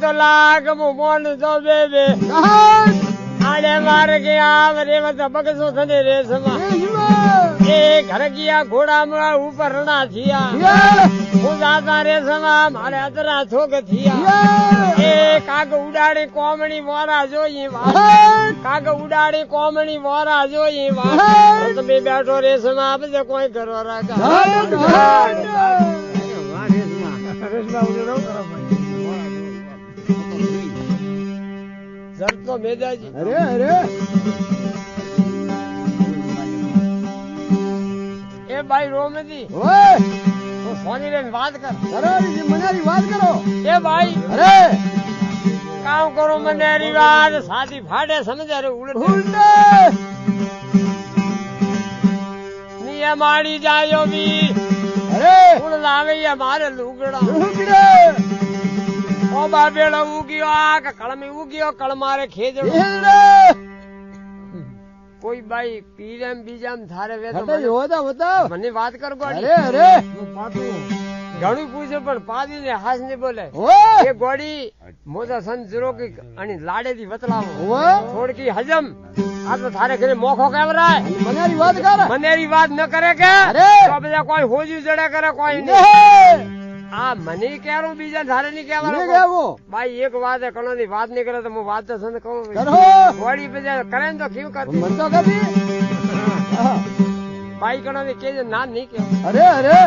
तो लाग मोन जो बेबे आड़े मार गया रे मत बगसो थने रे समा ए घर किया घोड़ा में ऊपर रना थिया खुदाता रे समा मारे अतरा थोक थिया ए काग उडाड़ी कोमणी मोरा जोई वा काग उडाड़ी कोमणी मोरा जोई वा तो बे बैठो रे समा बजे कोई करो राका रेशमा उड़ो करो सर तो मेजाजी अरे अरे ए भाई रोमजी ओए तो सोनी रे बात कर अरे जी मनेरी बात करो ए भाई अरे काम करो मनेरी बात शादी फाड़े समझे रे उल्टे निया मारी जायो भी अरे उन लावे हमारे लुगड़ा लुगड़े ओ बाबेड़ा उगियो आ कलमी उगियो कल मारे खेजड़ो कोई भाई पीरम बीजम थारे वे तो मने होदा बताओ मने बात कर गोड़ी अरे अरे घणू पूछे पण पादी ने हास ने बोले ये गोड़ी मोजा संजरो की आणि लाडे दी बतलावो छोड़ की हजम आ तो थारे घरे मोखो केवरा है मनेरी बात कर मनेरी बात न करे के अरे तो बजा कोई होजी जड़े करे कोई नहीं आ मनी कह रहा हूँ बीजा थारे नहीं कह रहा भाई एक बात है कनो दी बात नहीं करे तो मैं बात तो सुन कहूँ करो बॉडी पे जा करें तो क्यों कर मन तो कभी ભાઈ કણો ને કેજે ના નહીં કે અરે અરે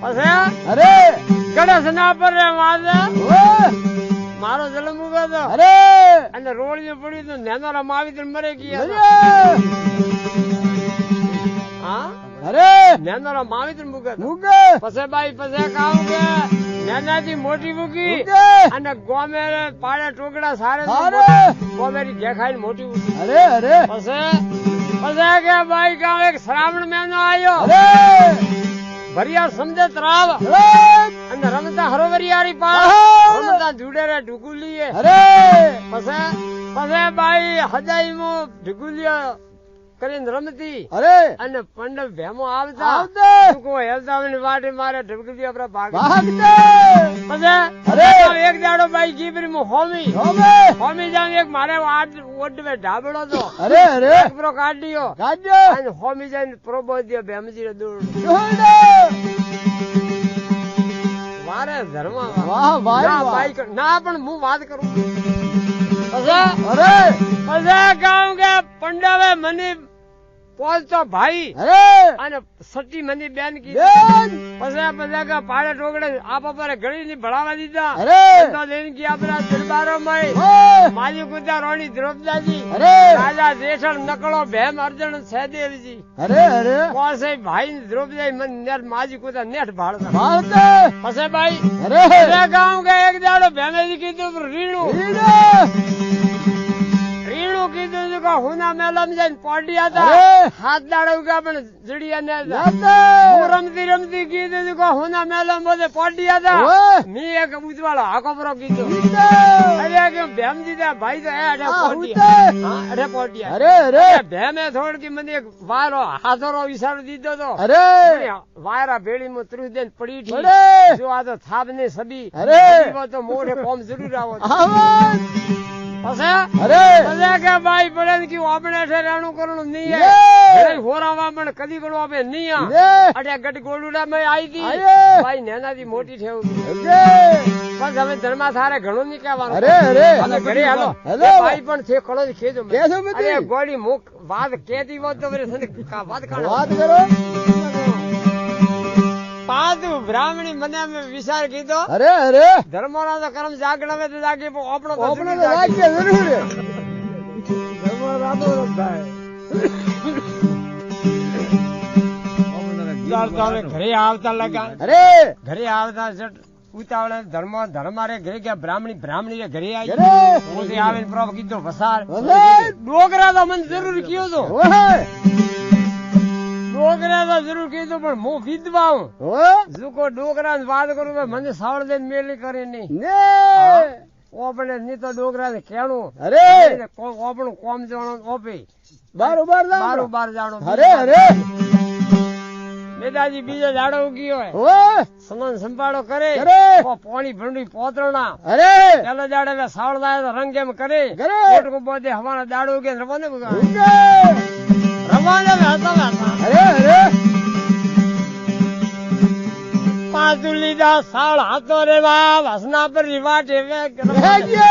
પછી અરે ગણેશ ના પર રે માતા ઓય મારો જન્મ ઉગો તો અરે અને રોડિયું પડ્યું તો નેનોરા માવી મરે ગયા અરે હા અરે નેનોરા માવી મુગો મુગે પછી બાઈ પછી કામ કે નેનાથી મોટી મૂકી મુગે અને ગોમે પાડે ટોકડા સારે સારે. ગોમેરી દેખાઈને મોટી મૂકી અરે અરે પછી કે ભાઈ કામ એક શ્રાવણ મહિનો આવ્યો અરે ભરિયા સમજે તરાવ અરે અને રમતા હરોવરિયારી પાસ આહા. રમતા ઢુડેરે ઢુકુલીએ અરે પછી બાઈ હજાઈમાં ઢુકુલીઓ કરીને રમતી અરે અને પંડવ ભેમો આવતા આવતે ટૂંકો હેલતાવની વાટે મારે ઢુકલી આપડે ભાગ ભાગતે પછી અરે. એક દાડો બાઈ ગીબરી માં હોમી હોમે હોમી જામ એક મારે ઓડવે ઢાબડો તો અરે અરે એકરો કાઢ્યો કાઢ્યો અને હોમી જઈને પ્રબોધ્યો ભેમજી દોડ જોડે વારે ધર્મ વાહ ભાઈ ના વાહ. બાઈ ના પણ હું વાત કરું અરે પછી કહું કે પંડવે મને પહોંચતો ભાઈ અરે અને સટી મને બેન કીધી બેન પછી કે પાડે ટોકડે આપ પર ઘડી ની ભણાવવા દીધા અરે તો લઈને ગયા આપણા દરબારો માં ઓય માજી કુદા રોણી દ્રૌપદાજી અરે રાજા દેશળ નકળો ભેમ અર્જુન સહદેવજી અરે અરે કોસે ભાઈ ને દ્રૌપદી મને નેટ માજી કુદા નેટ ભાળતા ભાગતે પછી ભાઈ અરે ગામ કે એક દાડો ભેમેજી કીધું રીણું રીડે રીણું કીધું હતું કે હુના મેલામાં જઈને પોડિયા હતા અરે હાથ દાડો ઉગા પણ જડિયા ને હતા. જાતે હું રમતી રમતી કીધું હતું કે હુના મેલામાં બધે પોડિયા હતા ઓય મી એક ઉજવાળો હાકોપરો કીધું રીડે અરે કે ભેમ દીધા ભાઈ તો અઢે આ પોડિયા ઉતે હા અઢે પોડિયા અરે અરે ભેમે થોડકી મને એક વાયરો હાથોરો ઈશારો દીધો તો અરે વાયરા ભેળી માં ત્રુસ દે પડી થી અરે જો આ તો થાપ ને સબી અરે. સબી તો મોઢે કોમ જરૂર આવો આવાજ પછી અરે બધા કે ભાઈ પડે ને કે આપણે ઠેરાણું કરવાનું નહીં યે. ઘરે હોરાવા પણ કદી ગળો આપે નહીં આ. યે. અટે ગટ ગોળુડા માં આવી હતી આયે. ભાઈ નેનાથી મોટી થયું અરે બસ હવે ધર્મા સારે ઘણું નહીં કહેવાનું અરે અરે હવે ઘરે હાલો હેલો. એ ભાઈ પણ છે કળો જ ખેજો મને. કેજો બધી? અરે ગોળી મુખ વાત કેતી હોત તો વળી સંધ વાત કાઢો. વાત કરો પાદુ બ્રાહ્મણી મને એમ વિચાર કીધો અરે અરે ધર્મોના તો કર્મ જાગણ આવે તો જાગે પણ આપણો તો આપણે જુદી તો જાગે. વાક્ય જરૂર છે. ચાલ તો હવે ઘરે આવતા લગા અરે ઘરે આવતા જટ ઉતાવળે ધર્મારે ઘરે ગયા બ્રાહ્મણી ઘરે આવી અરે પોતે આવીને પ્રભુ કીધો વસાર વસાર. ડોગરા તો મને જરૂર કયો તો ઓય ડોગરા તો જરૂર કીધું પણ હું વિધવા હું ઓય જુકો ડોગરા વાત કરું તો મને સાવળ દઈને મેલી કરી નહીં ને ઓપણે નહીં તો ડોગરા ને કેણું અરે આપણું કોમ જવાનું ઓપી બારોબાર જાઓ. બારોબાર જાણો અરે અરે મેદાજી બીજો ઝાડો ઉગી હોય ઓય સનન સંભાળો કરે કરે. પાણી ભંડી પોતરણા અરે પેલો દાડે હવે સાવળ દાડે તો રંગ એમ કરે કરે. કોટકો બોધે હવાના દાડો ઉગે ને રવાને ઉગે. રવાને હતા અરે અરે પાંચું લીધા સાળ હાથો રે વાસના પર રીવાટ એવે ભાગ્ય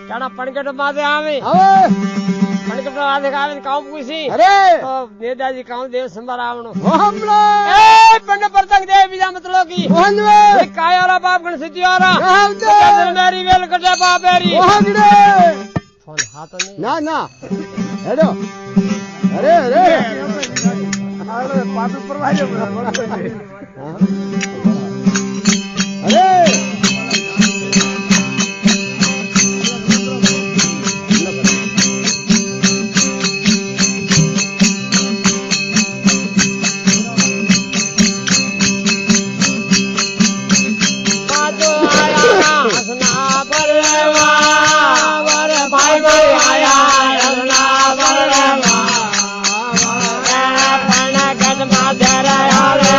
ચાણા પણકેટ માથે આવે હવે પણકેટ માથે આવે ને કામ પૂછી અરે તો નેતાજી કામ દેવ સંભાળ આવવાનું હમણાં એ પંડ પરતક દે બીજા મતલો કી ઓહનવે એ કાયારા બાપ ગણ સિદ્ધિવારા ગાવતે મેરી વેલ કટે બાપેરી ઓહગડે ફોન હાથો નહીં ના ના હેડો અરે અરે પાટું પરવાજો અરે પાછો આયા હસના પરવા વરે ભાઈ ભાઈ આયા હસના પરવા પણ ગઢમાં ધરાયા રે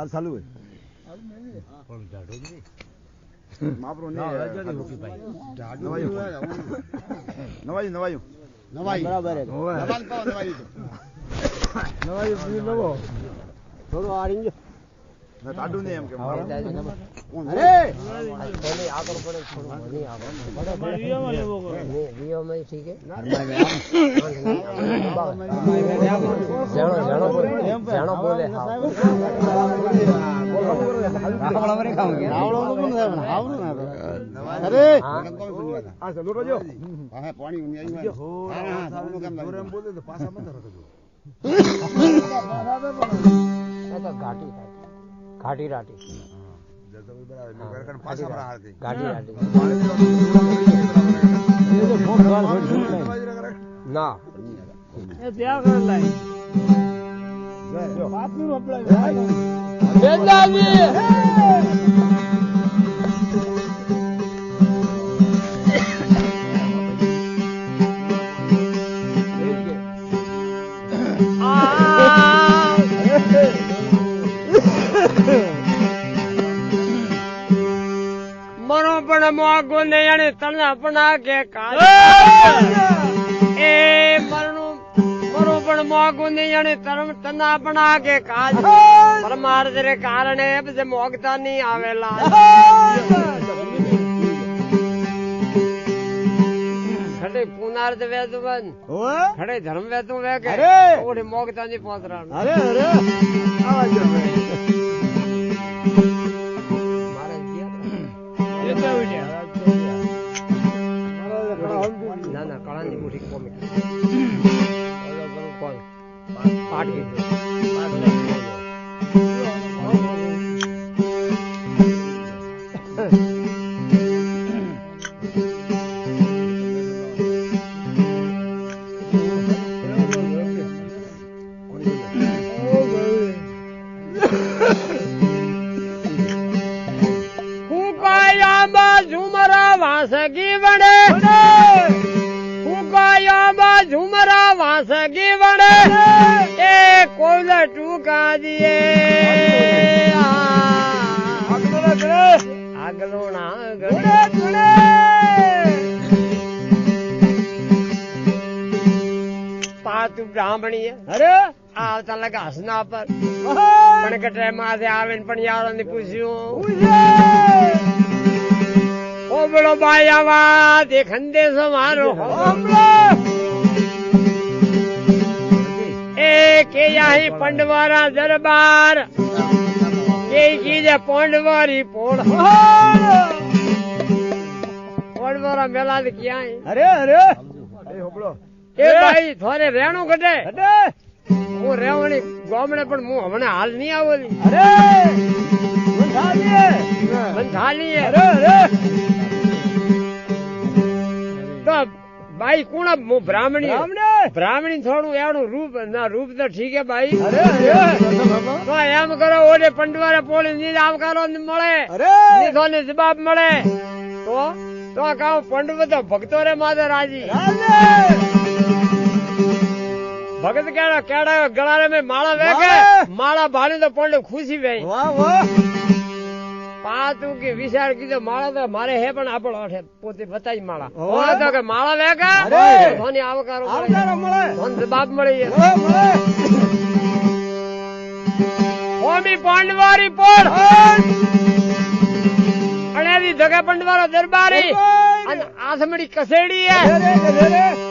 ચાલુ હોય નવાયું બરાબર નવાયું થોડું આ રીંગ કાઢું નહીં એમ કે અરે આગળ પડે થોડું નહીં આગળ રિયોમાં ઠીક છે જાણો બોલે અરે આ ચલો રોજો હા પાણી આવ્યું બોલે તો પાછા મત રાખજો ઘાટી ઘાટી રાટી ઘાટી રાટી ના મરો પણ મોગો ને એને તણા પણ કે કાજ એ મરનું મરો પણ મોગો ને એને તણા પણ કે કાજ પરમાર્થ રે કારણે જે મોગતા નહીં આવેલા ખડે પુનાર્થ વેદ બન ખડે ધર્મ વેતું વે કે ઓડી મોગતા ની પોતરા અરે અરે આવાજ ના ના કળાની મોટી કોમિક પાઠ કીધું ઝુમરા વાસગી વડે એ કોઈલ ટૂંકા દીએ આગલો ના ગણે પાતું બ્રાહ્મણી અરે આવતા લગા હસના પર પણ કટરે માથે આવે ને પણ યાર ને પૂછ્યું ઓબળો બાઈ આવા તે ખંદેશો મારો એ કે યાહી પંડવારા દરબાર કે કીધે પોંડવારી પોળ પોંડવારા મેલા ક્યાંય અરે અરે એ ભાઈ થોરે રેણું ઘટે હું રેવણી ગામડે પણ હું હમણાં હાલ નહીં આવેલી તો ભાઈ કોણ હું બ્રાહ્મણી થોડું એનું રૂપ ના રૂપ તો ઠીક હે ભાઈ તો એમ કરો ઓલે પંડવારે પોળી ની આવકારો મળે ને જવાબ મળે તો કહું પંડવ તો ભક્તો રે માથે રાજી ભગત કેડા ગળારે મેં માળા વેકે માળા ભાડી તો પંડ ખુશી ભાઈ પાતું કે વિચાર કીધો માળા તો મારે હે પણ આપણો પોતે બતાવી માળા તો કે માળા વેકા ધોની આવકારો મળે ધોન જવાબ મળી હોમી પાંડવારી પોળ અણેલી જગા પંડવારો દરબારી અને આસમડી કસેડી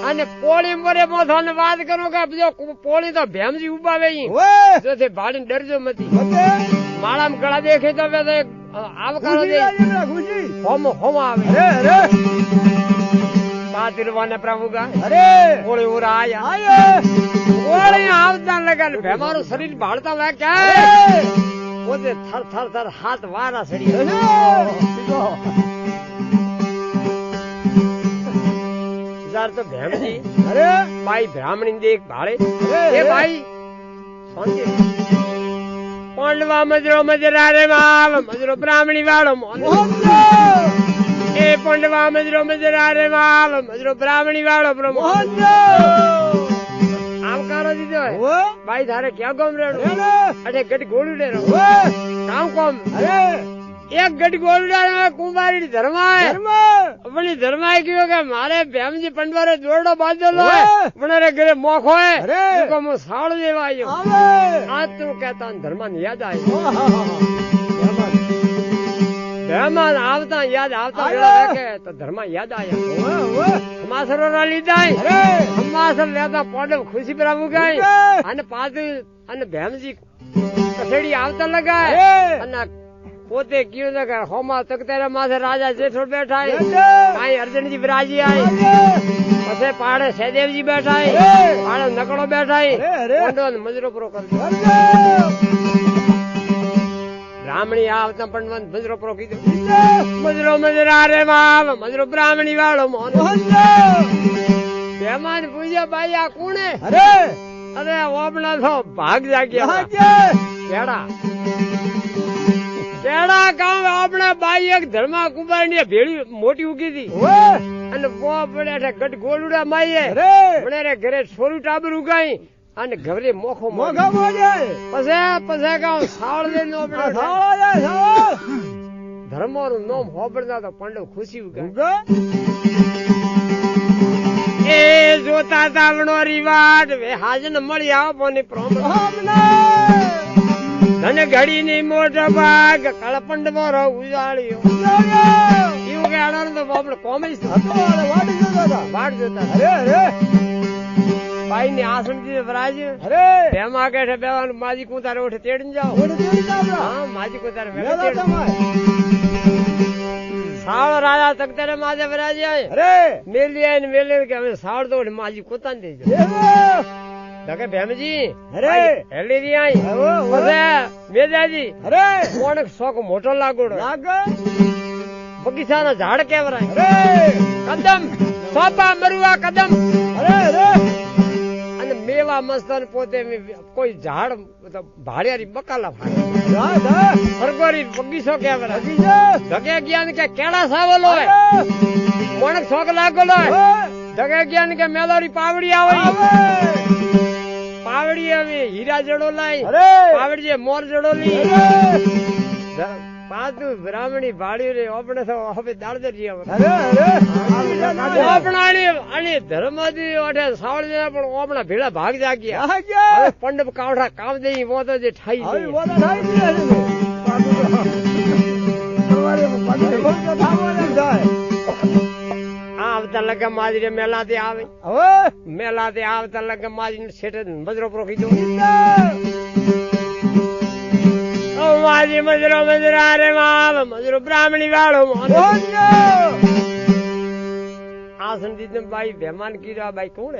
અને પોળી મરે મોથાને વાત કરો કે જો પોળી તો ભેમજી ઉભાવે જો તે ભાડીને ડરજો મતી માળામાં ગળા દેખે તો આવકારો દે હોમ આવે પાતિરવાને પ્રભુ ગા પોળી ઉરા આયા પોળી આવતા લગા ભેમારું શરીર ભાળતા વાગ્યા પોતે થર થર થર હાથ વારા સડી તો ભેમજી અરે ભાઈ બ્રાહ્મણી દેખ ભાડે એ ભાઈ પાંડવા મજરો મજરા રે માવ મજરો બ્રાહ્મણી વાળો એ પાંડવા મજરો મજરા રે માવ મજરો બ્રાહ્મણી વાળો પ્રમો આવકારો દીધો ભાઈ તારે ક્યાં ગમ રેડો અરે ગઢ ગોળું રે કામ કોમ એક ગઢ ગોળું કુંભારી ધર્માય अपनी धर्माए क्यों के मारे भैमजी पंडवारे जोड़ो बांधेलो है अपने घरे मोख होए को मो साड़ देवा आयो आज तू कहता धर्मान याद आए धर्मान आवता याद आवता के तो धर्मा याद आया हमासरो रा लीधाय हमासर लेता पोडव खुशी प्रभु गई अने पादु अने भैमजी कसेड़ी आवता लगाए अने પોતે કયું કે હોમા તકતેરા માથે રાજા જેઠોડ બેઠા કાઈ અર્જુનજી બિરાજી આઈ પછી પાડે સહેદેવજી બેઠા પાડે નકડો બેઠા કોંડો મજરો પૂરો કરજો બ્રાહ્મણી આવતા પણ મજરો પૂરો કીધો મજરો મજરા રે માવ મજરો બ્રાહ્મણી વાળો મોન બેમાન પૂજ્યા બાઈ આ કોણે અરે ઓબણા તો ભાગ જાગ્યા કેડા કેડા ગામ આપણે બાઈ એક ધર્મા કુંભાર ની ભેળી મોટી ઉગી હતી અને પડે ગઢ ગોલુડા માઈએ પડે ઘરે છોરું ટાબર ઉગાઈ અને ઘરે મોખો પછી ગામ સાળ દે ધર્મો નું નામ હોબડતા તો પંડવ ખુશી ઉગા એ જોતા તાવણો રિવાજ વે હાજન મળી આવો ને પ્રોમ ધન ઘડી ની મોટો ભાગ કળપંડ મોરો ઉજાળ્યો એવું કે આનંદ આપણે કોમેસ વાટ જોતા ભાઈ ની આસન થી વરાજ એમાં કે બેવાનું માજી કુતારે ઓઠે તેડીને જાઓ હા માજી કુતારે સાવ રાજા તકતરે માથે વરાજ મેલી આવીને મેલી કે હવે સાવ તો માજી કુતાને દેજો ધકે ભેમજી હેલી રી આઈ મેદાજી કોણ શોખ મોટો લાગોડો બગીચાના ઝાડ કેવરાય કદમ સોપા મરુવા કદમ અને મેવા મસ્ત પોતે કોઈ ઝાડ ભાડિયારી બકાલા ફાડે સરગોરી બગીચો કેવરાય ધકે જ્ઞાન કે કેળા સાવલો હોય કોણ શોખ લાગોલો હોય જગે જ્ઞાન કે મેલોરી પાવડી આવે પાવડી આવે હીરા જડો લાઈ પાવડી મોર જડો લી પાછું બ્રાહ્મણી ભાડ્યું રે આપણે તો હવે દાળદરી આપણાની અને ધર્મજી ઓઠે સાવળ પણ આપણા ભેળા ભાગ જાગ્યા પંડપ કાવડા કામ દઈ મોતો જે ઠાઈ આવતા લગા માજરે મેલાથી આવે મેલાથી આવતા લગા માજી શેઠે મજરો પ્રોખી દો માજી મજરો મજરા રે માલ મજરો બ્રાહ્મણી વાળો આ સંદીપ બાઈ મહેમાન કીધા બાઈ કોણ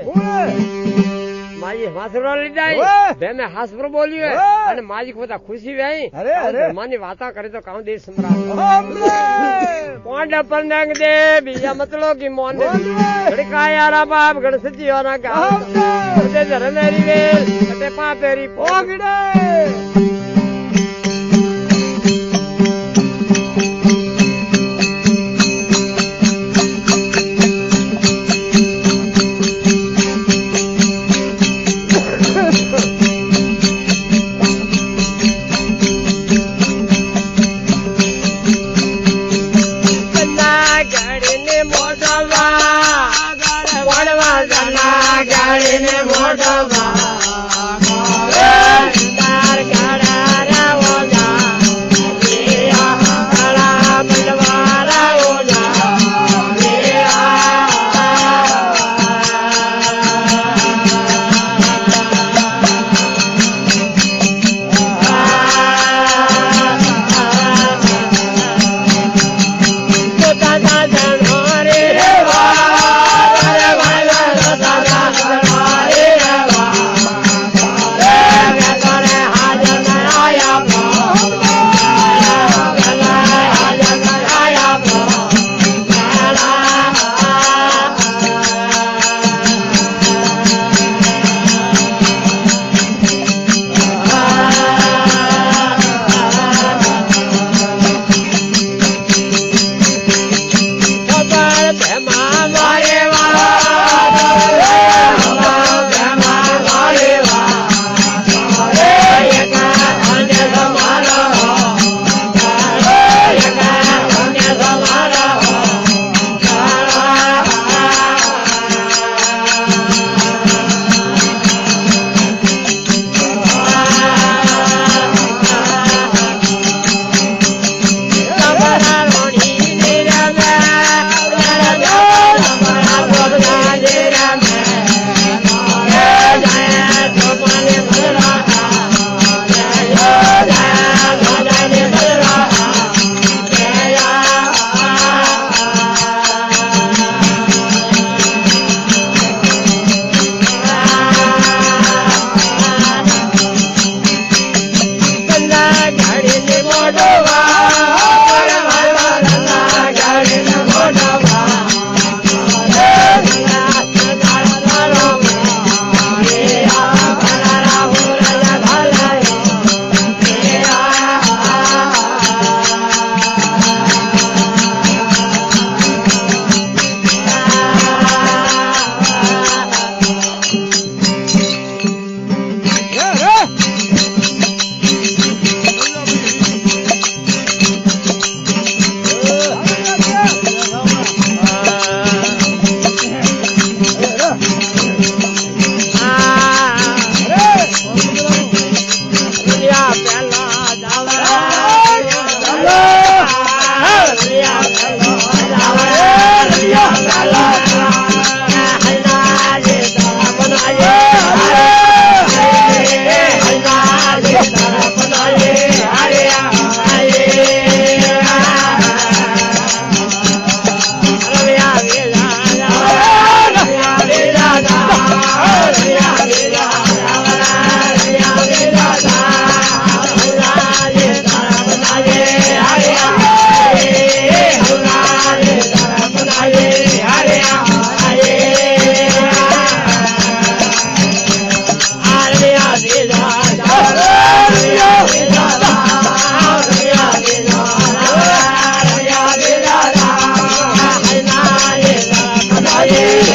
માજી હાસરો લીધા બેને હાસરો બોલ્યું અને માજી પોતા ખુશી વેઈ માની વાતા કરે તો કાઉ દેશ સંભળાવ પોંડા પંડંગ દે બીજા મતલો કી મોન ઘડકાયારા બાપ ગણસજી ઓના ગાવ તે ધરમેરી વેલ તે પાપેરી પોગડે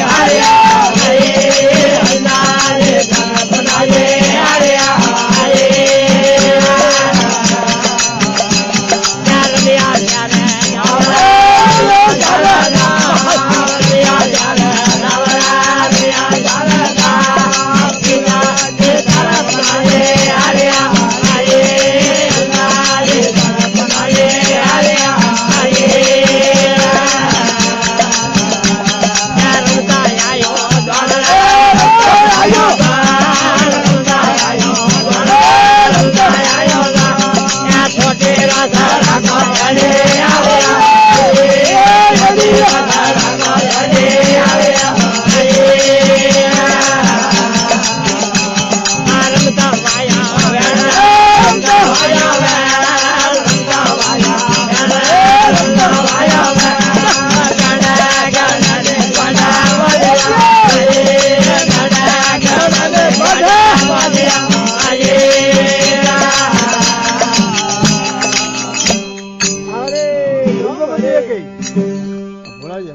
Hare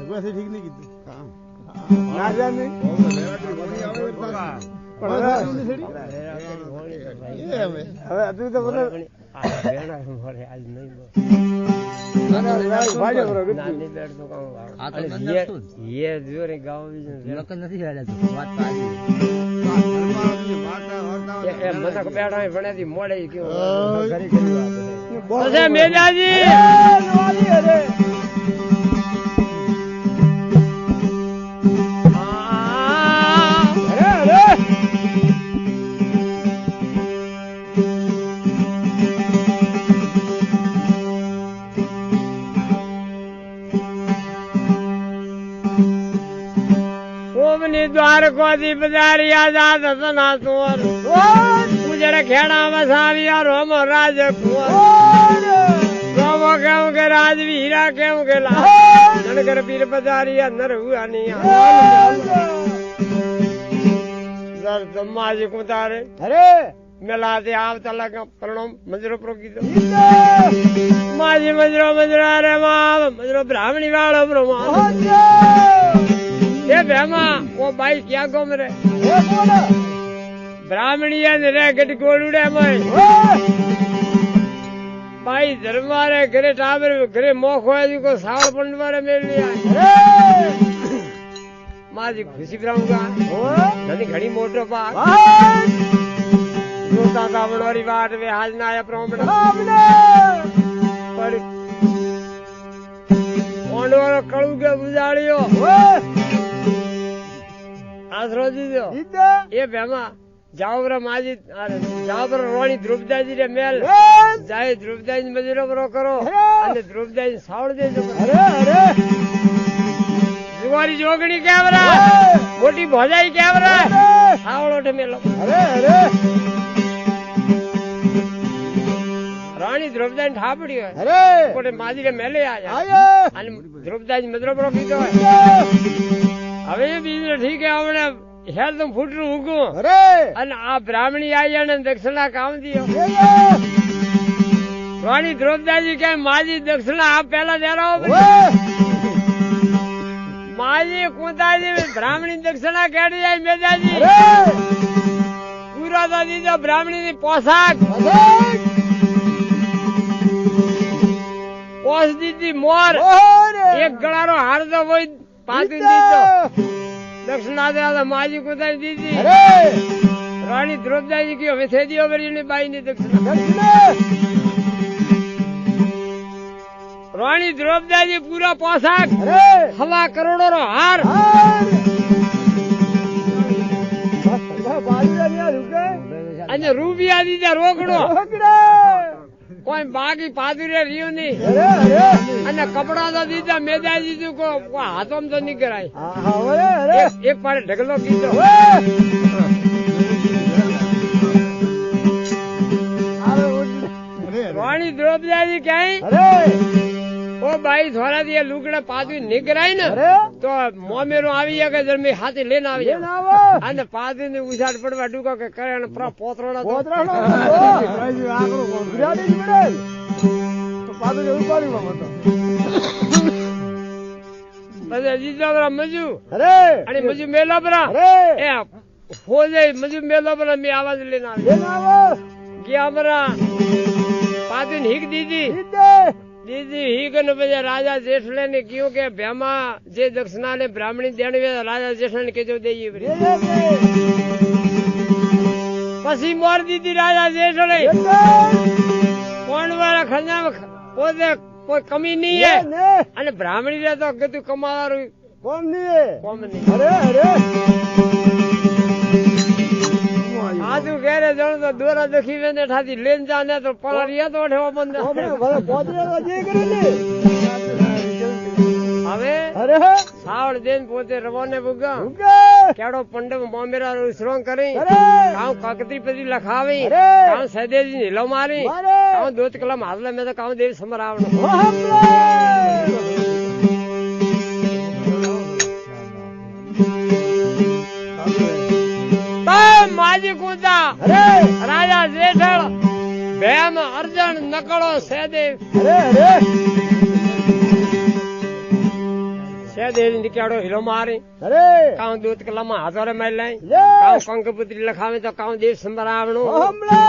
ઠીક નહીં કીધું ના જાને હવે તું તો બોલો દ્વારકોથી બજારી આઝાદ સના ચોર ઉજળ ખેડા વસાવ્યા રોમ રાજ રોમો કેવું કે રાજવી હીરા કેવું કે નનકર પીર બજારિયા નર હુઆની માજી કુતારે અરે મેલાતે આવતા લગા પ્રણમ મજરો પ્રોકીતો માજી મજરો રે મા મજરો બ્રાહ્મણી વાળો બ્રહ્મા એ બેમાં ઓ બાઈ ક્યાં ગમ રે બ્રાહ્મણીયા ને રે ગઢ ગોળુડે મય બાઈ ધર્મારે ઘરે ટાબર ઘરે મોખ હોય કો સાવળ પંડવારે મેલી માજી ખુશી બ્રાહ્મણા નદી ઘડી મોટો પાક જોતા ગાવણવારી વાટ વે હાજ ના આયા બ્રાહ્મણા પડ ઓંડવારો કળું કે બુજાળ્યો આશરો દીધો એ ભેમા જાવર માજી જાવર રોણી ધ્રુપદાજી રે મેલ જાય ધ્રુપદાજી મજૂરો બરો કરો અને ધ્રુપદાજી સાવળ દેજો જુવારી જોગણી કેવરા મોટી ભોજાઈ કેવરા સાવળો ટે મેલો રાણી દ્રૌપદાજી ઠાપડી હોય કોટે માજી રે મેલે આયા અને દ્રૌપદાજી મજૂરો બરો કીધો હવે બીજું ઠીક હે હમણે હેર તો ફૂટરું ઊંઘું અને આ બ્રાહ્મણી આયા ને દક્ષિણા કામ દિયો રાણી દ્રૌપદાજી કે માજી દક્ષિણા આપ પેલા દેરાવો માજી કુંતાજી બ્રાહ્મણી દક્ષિણા કેડી જાય મેદાજી પૂરા તો દીધો બ્રાહ્મણી ની પોશાક પોસ દીધી મોર એક ગળાનો હાર તો હોય પાતું દીધો દક્ષિણા દે માજી કુંતાજી દીધી રાણી દ્રૌપદાજી કયો હવે થઈ દિયો વરી ની બાઈ ની દક્ષિણા રાણી દ્રૌપદાજી પૂરા પોશાક હવા કરોડો નો હાર અને રૂપિયા દીધા રોકડો કોઈ બાકી પાદુરે રહ્યું નહી અને કપડા તો દીધા મેદાજી તું કોઈ હાથોમ તો નહીં કરાય એક પાડે ઢગલો કીધો રાણી દ્રૌપદાજી ક્યાંય ઓ બાઈ થોડા દી લુગડા પાદુ નીકળાય ને તો મોમેરો આવી જાય કે જન્મે હાથી લઈને આવી જાય અને પાદુ ને ઉછાળ પડવા ડૂકો કે કરે પોતરો મજુ અને મજુ મેલાબરા એ ફોજે મજુ મેલાબરા મેં આવાજ લઈને આવી ગયા બરા પાદુ ને હીક દીધી દીદી હીક ને પછી રાજા જેઠલે ને કયું કે ભેમા જે દક્ષિણા ને બ્રાહ્મણી દેણવે રાજા જેઠલે ને કીધું દઈએ પછી મોર દીધી રાજા જેઠલે કોણ વાળા ખજામ પોતે કોઈ કમી નહીં હે અને બ્રાહ્મણી રે તો કીધું કમાવાનું કોમ નહીં આજુ ઘેરે જણ તો દોરા દખી વેને ઠાતી લેન જાને તો પલારિયા તો ઠેવા બંધ હવે સાવળ દેન પોતે રવાને ભૂગા કેડો પંડવ મોમેરા શ્રોંગ કરી કામ કાકતી પતિ લખાવી કામ સદેજી હિલો મારી કામ દોત કલમ હાથલે મેં તો કામ દેવ સમર આવડો માજી કુંતા રાજા જેઠળ ભેમ અર્જણ નકળો સહેદેવ ले दे निकाड़ो हिलो मारे अरे काउ दूत कलमा हजारे मैल लाई ले काउ कंकपुत्री लखावे तो काउ देव संबरावणो हमले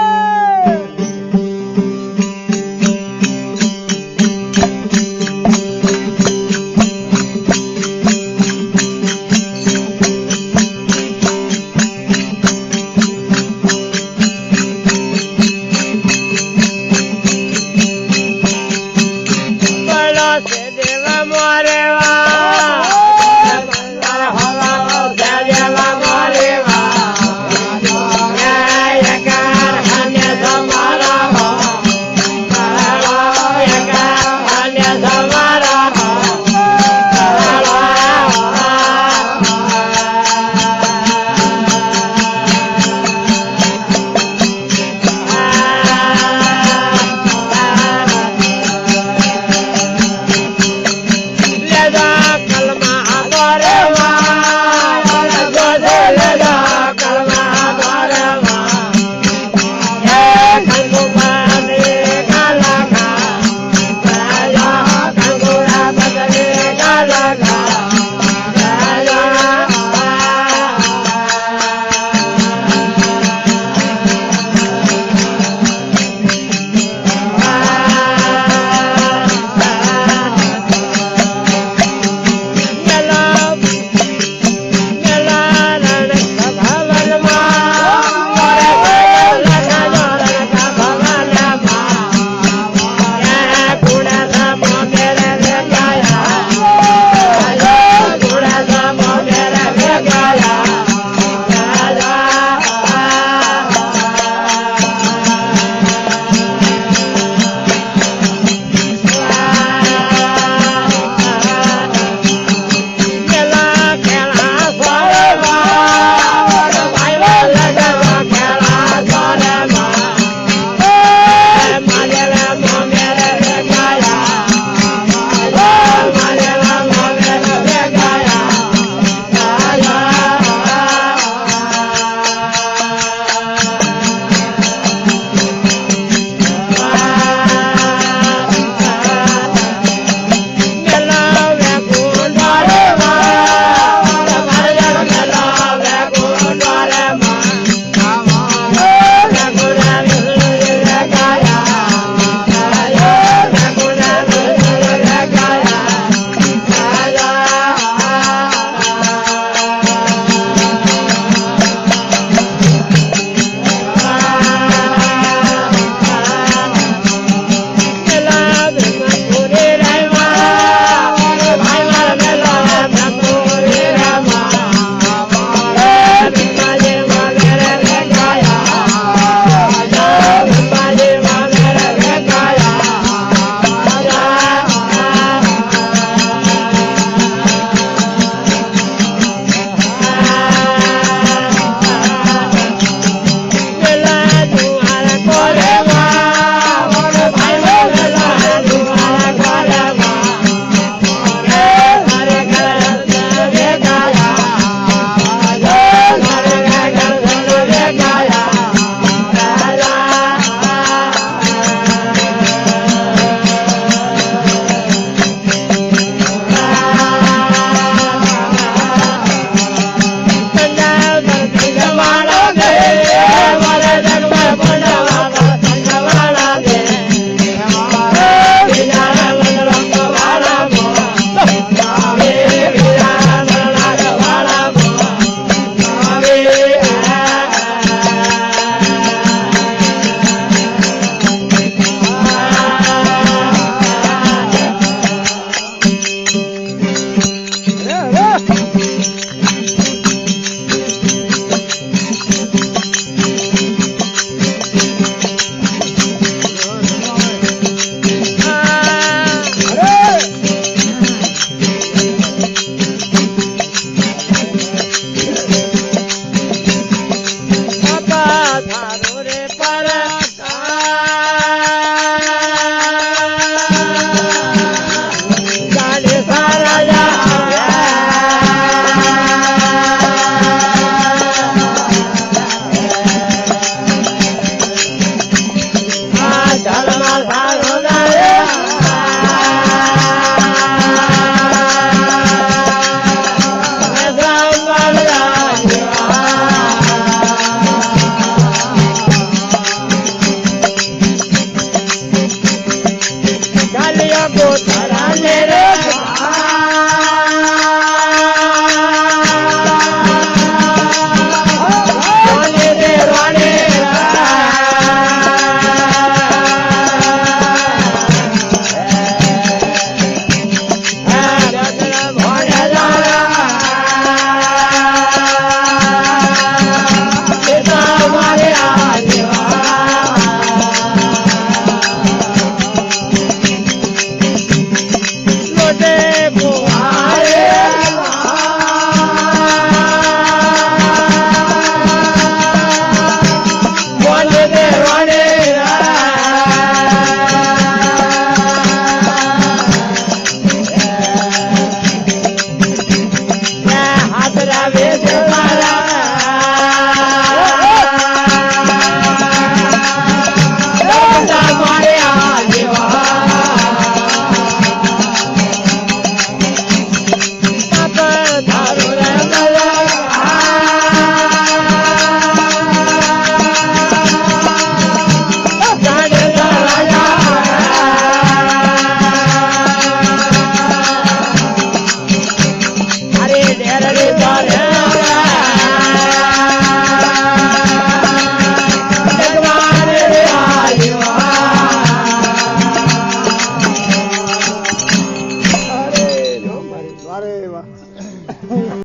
રે